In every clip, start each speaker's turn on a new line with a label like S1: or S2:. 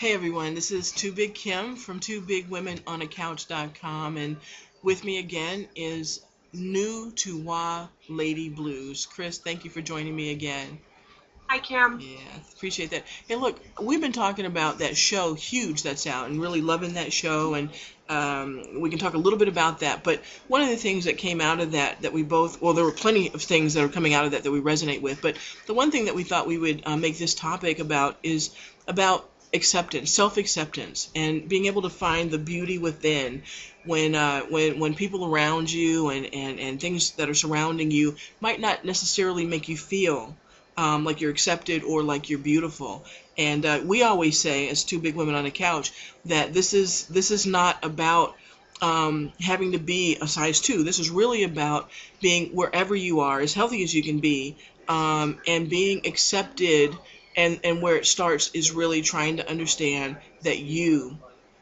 S1: Hey everyone, this is Too Big Kim from TwoBigWomenOnACouch.com, and with me again is new to Wah Lady Blues. Chris, thank you for joining me again.
S2: Hi, Kim.
S1: Yeah, appreciate that. Hey, look, we've been talking about that show, Huge, that's out, and really loving that show, and we can talk a little bit about that. But one of the things that came out of that we both, well, there were plenty of things that are coming out of that we resonate with, but the one thing that we thought we would make this topic about is about acceptance, self-acceptance, and being able to find the beauty within when people around you and things that are surrounding you might not necessarily make you feel like you're accepted or like you're beautiful. And we always say, as two big women on a couch, that this is not about having to be a size two. This is really about being wherever you are, as healthy as you can be, and being accepted. And where it starts is really trying to understand that you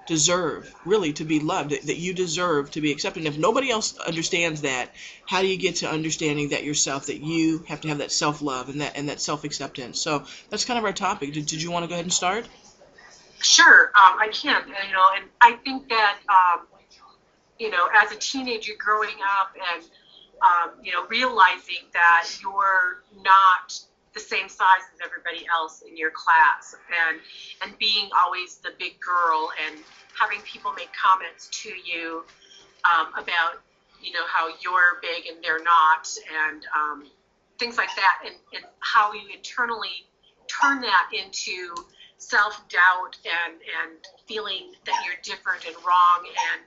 S1: deserve really to be loved, that you deserve to be accepted. And if nobody else understands that, how do you get to understanding that yourself, that you have to have that self-love and that self-acceptance? So that's kind of our topic. Did you want to go ahead and start?
S2: Sure, I can. And I think that as a teenager growing up and realizing that you're not the same size as everybody else in your class, and being always the big girl, and having people make comments to you about how you're big and they're not, and things like that, and how you internally turn that into self-doubt and feeling that you're different and wrong, and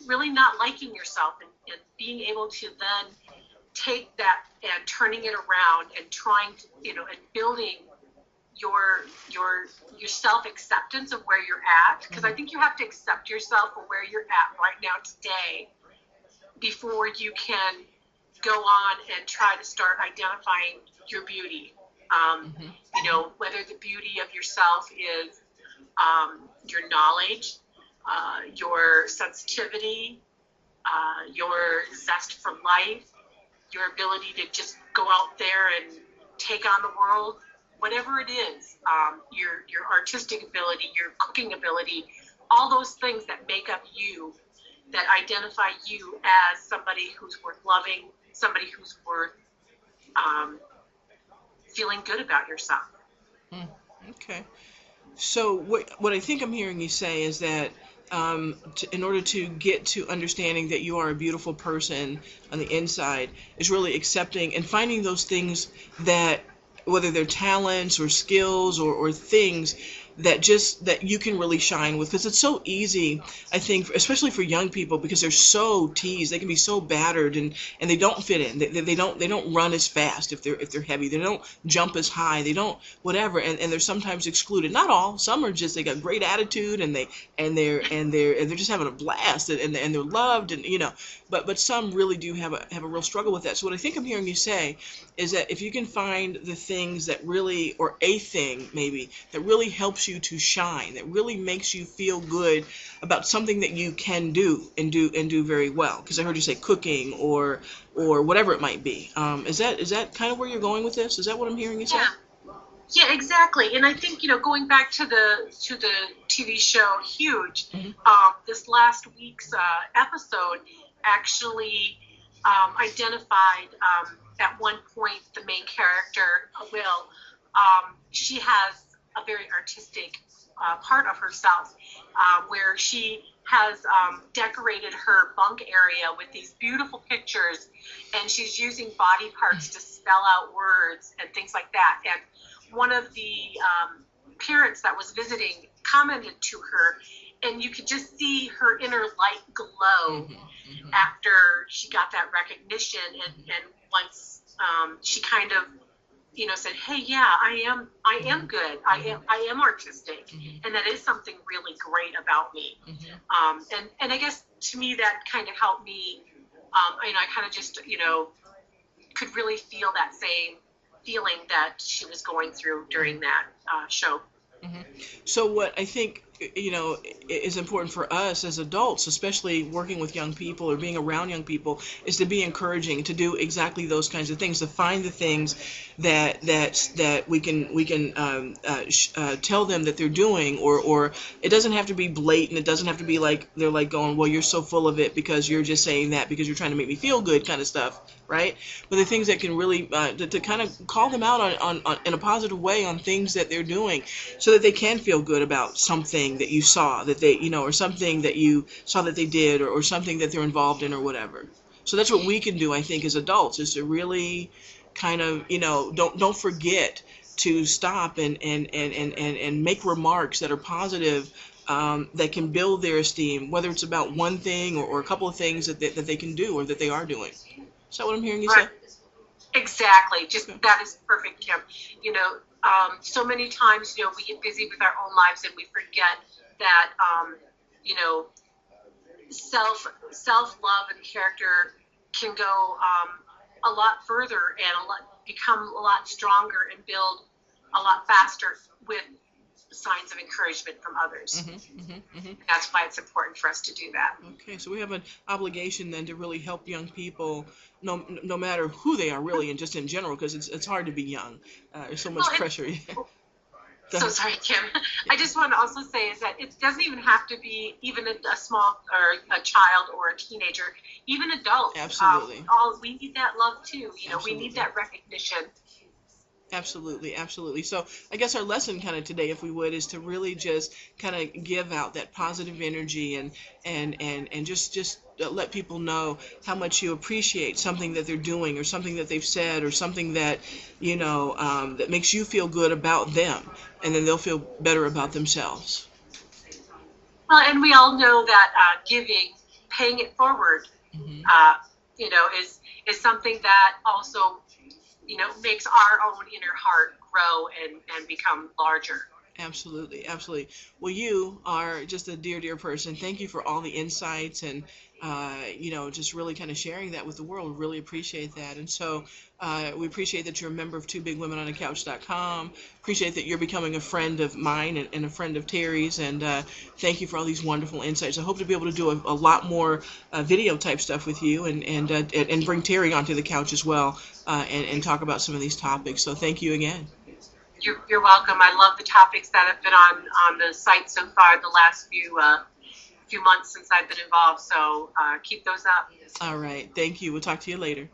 S2: really not liking yourself, and being able to then take that and turning it around and trying to and building your self acceptance of where you're at, because I
S1: Mm-hmm.
S2: think you have to accept yourself for where you're at right now today before you can go on and try to start identifying your beauty.
S1: Mm-hmm.
S2: Whether the beauty of yourself is your knowledge, your sensitivity, your zest for life, your ability to just go out there and take on the world, whatever it is, your artistic ability, your cooking ability, all those things that make up you, that identify you as somebody who's worth loving, somebody who's worth um, feeling good about yourself.
S1: Mm. Okay. So what I think I'm hearing you say is that in order to get to understanding that you are a beautiful person on the inside is really accepting and finding those things that, whether they're talents or skills or things that you can really shine with, because it's so easy, I think, especially for young people, because they're so teased, they can be so battered, and they don't fit in, they don't run as fast if they're heavy, they don't jump as high, they don't whatever, and they're sometimes excluded. Not all, some are just, they got great attitude, and they're just having a blast, and they're loved, and but some really do have a real struggle with that. So what I think I'm hearing you say is that if you can find the things that really, or a thing maybe, that really helps you to shine, that really makes you feel good about something that you can do very well. Because I heard you say cooking or whatever it might be. Is that kind of where you're going with this? Is that what I'm hearing you say?
S2: Yeah, yeah, exactly. And I think going back to the TV show Huge,
S1: Hmm.
S2: this last week's episode actually identified, at one point, the main character, Will. She has a very artistic part of herself, where she has decorated her bunk area with these beautiful pictures, and she's using body parts to spell out words and things like that. And one of the parents that was visiting commented to her, and you could just see her inner light glow
S1: Hmm. Hmm.
S2: after she got that recognition, and once she kind of said, hey, yeah, I am good, I am artistic,
S1: Hmm.
S2: and that is something really great about me.
S1: Hmm.
S2: And I guess to me that kind of helped me. I kind of just could really feel that same feeling that she was going through during that show.
S1: Hmm. So what I think you know, is important for us as adults, especially working with young people or being around young people, is to be encouraging, to do exactly those kinds of things, to find the things that we can tell them that they're doing, or it doesn't have to be blatant. It doesn't have to be like they're like going, well, you're so full of it because you're just saying that because you're trying to make me feel good, kind of stuff, right? But the things that can really to kind of call them out on in a positive way on things that they're doing, so that they can feel good about something that you saw that they, you know, or something that you saw that they did, or something that they're involved in or whatever. So that's what we can do, I think, as adults, is to really kind of, you know, don't forget to stop and make remarks that are positive, that can build their esteem, whether it's about one thing or a couple of things that they can do or that they are doing. Is that what I'm hearing you say?
S2: Right. Exactly. Just
S1: Okay.
S2: that is perfect, Kim. You know, so many times, you know, we get busy with our own lives and we forget that, you know, self love and character can go a lot further and become a lot stronger and build a lot faster with signs of encouragement from others. That's why it's important for us to do that.
S1: Okay, so we have an obligation then to really help young people, no matter who they are really, and just in general, because it's hard to be young. There's so much
S2: Well,
S1: pressure. Go
S2: so
S1: ahead.
S2: sorry, Kim.
S1: Yeah,
S2: I just want to also say is that it doesn't even have to be even a small or a child or a teenager, even adults.
S1: absolutely,
S2: All we need that love too. You know, we need
S1: absolutely.
S2: that recognition.
S1: Absolutely, absolutely. So I guess our lesson kind of today, if we would, is to really just kind of give out that positive energy, and just let people know how much you appreciate something that they're doing, or something that they've said, or something that, you know, that makes you feel good about them, and then they'll feel better about themselves.
S2: Well, and we all know that giving, paying it forward,
S1: Hmm.
S2: uh, you know, is something that also, you know, makes our own inner heart grow and become larger.
S1: Absolutely, absolutely. Well, you are just a dear, dear person. Thank you for all the insights, and you know, just really kind of sharing that with the world. Really appreciate that. And so we appreciate that you're a member of TwoBigWomenOnACouch.com. Appreciate that you're becoming a friend of mine, and a friend of Terry's. And thank you for all these wonderful insights. I hope to be able to do a lot more video type stuff with you, and bring Terry onto the couch as well, and talk about some of these topics. So thank you again.
S2: You're welcome. I love the topics that have been on the site so far the last few months since I've been involved. So keep those up.
S1: All right. Thank you. We'll talk to you later.